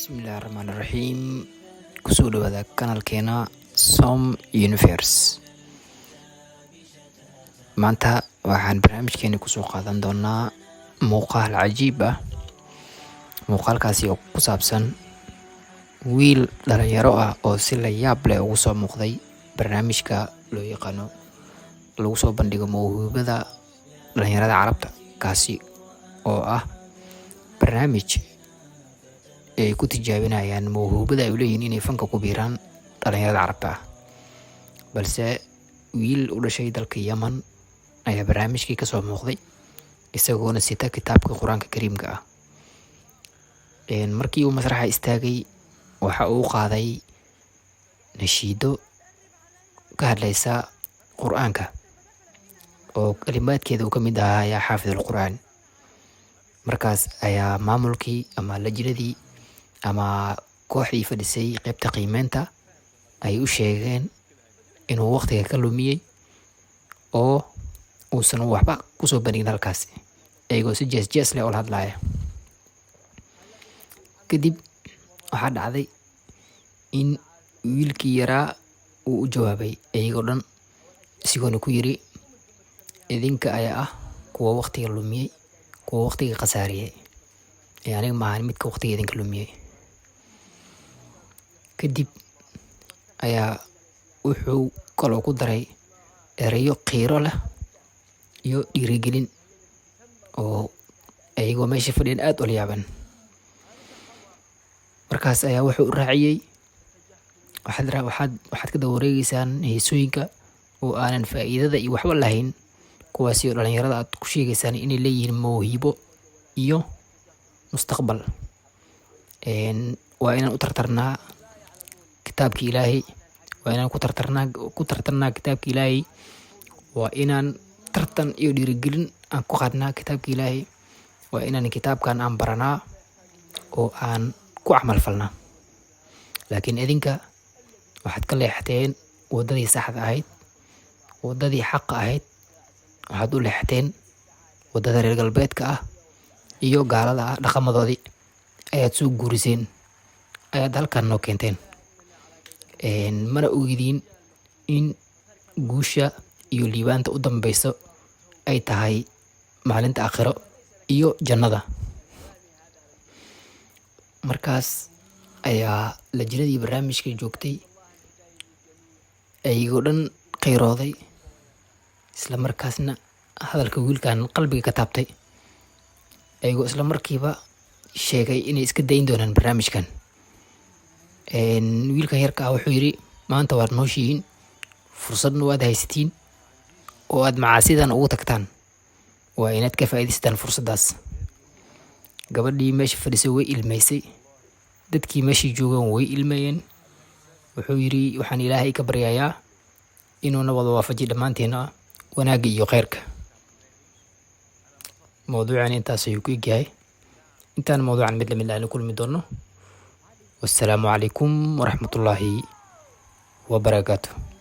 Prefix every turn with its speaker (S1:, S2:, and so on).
S1: Bismillahirrahmanirrahiim. Kusoo dhawaada kanaalkeena Som Universe. Maanta waxaan barnaamijkeena kusoo qaadan doonaa muuqaal cajiib ah. Muuqaalkaasi oo ku saabsan wiil dhalinyaro ah oo si la yaab leh ugu soo muuqday barnaamijka loo yaqaano lagu soo bandhigo mawhibada dhalinyarada Carabta, kaasi oo ah barnaamij ay ku tijaabinayaan mawhibada ay u leeyihiin inay fanka ku biiraan dhalinyarada Carabta ah. Balse wiil u dhashay dalka Yaman ayaa barnaamijkii ka soo muuqday isagoona sita kitaabka Quraanka Kariimka ah. Markii uu masraxa istaagay waxa uu qaaday nashiido ka hadlaysa Quraanka oo kalimaadkeeda uu ka mid ahaa yaa xaafidul Quraan. Markaas ayaa maamulkii ama lajnadii ama kooxdii fadhisay qaybta qiimeynta ay u sheegeen inuu waqtiga ka lumiyay oo uusan waxba ku soo bandhigin halkaas, iyagoo si jees leh ula hadlaya. Kadib waxaa dhacday in wiilkii yaraa uu u jawaabay iyagoo dhan isagoona ku yiri idinka ayaa ah kuwa waqtiga lumiyay, kuwa waqtiga khasaariyay, aniga maahan midka waqtiga idinka lumiyay. Kadib ayaa wuxuu kaloo ku daray erayo qiiro leh iyo dhiirigelin oo iyagoo meesha fadhiyan aad ula yaaban. Markaas ayaa wuxuu raaciyay waxaad ka daba wareegeysaan heesooyinka oo aanan faa'iidada iyo waxba lahayn, kuwaasi oo dhalinyarada aad ku sheegaysaan inay leeyihiin mawhibo iyo mustaqbal. Waa inaan u tartarnaa kitaabka Ilaahay, waa inaan ku tartarnaa kitaabka Ilaahay, waa inaan tartan iyo dhiirigelin aan ku qaadnaa kitaabka Ilaahay, waa inaan kitaabkan aan baranaa oo aan ku camal falnaa. Laakiin idinka waxaad ka leexateen wadadii saxda ahayd, wadadii xaqa ahayd. Waxaad u leexateen wadada reer galbeedka ah iyo gaalada ah, dhaqamadoodii ayaad soo guuriseen, ayaad halkan noo keenteen. Mana ogidin in guusha iyo liibaanta u dambeyso ay tahay maalinta aakhiro iyo jannada. Markaas ayaa lajnadii barnaamijka joogtay iyagoo dhan qiirooday, isla markaasna hadalka wiilkan qalbiga ka taabtay, iyagoo isla markiiba sheegay inay iska dayn doonaan barnaamijkan. Wiilkan yarka ah wuxuu yiri maanta waad nooshihiin, fursadna waad haysatiin oo aad macaasidan ugu tagtaan, waa inaad ka faa'iidaystaan fursadaas. Gabadhii meesha fadhisay way ilmeysay, dadkii meeshii joogan way ilmeeyeen. Wuxuu yiri waxaan Ilaahay ka baryayaa inuu na wada waafajiyo dhammaanteena wanaagga iyo khayrka. Mawduucan intaas ayuu ku egyahay. Intaan mawduucan mid lamid ah la kulmi doono. Wassalaamu calaykum waraxmatullaahi wabarakaatuh.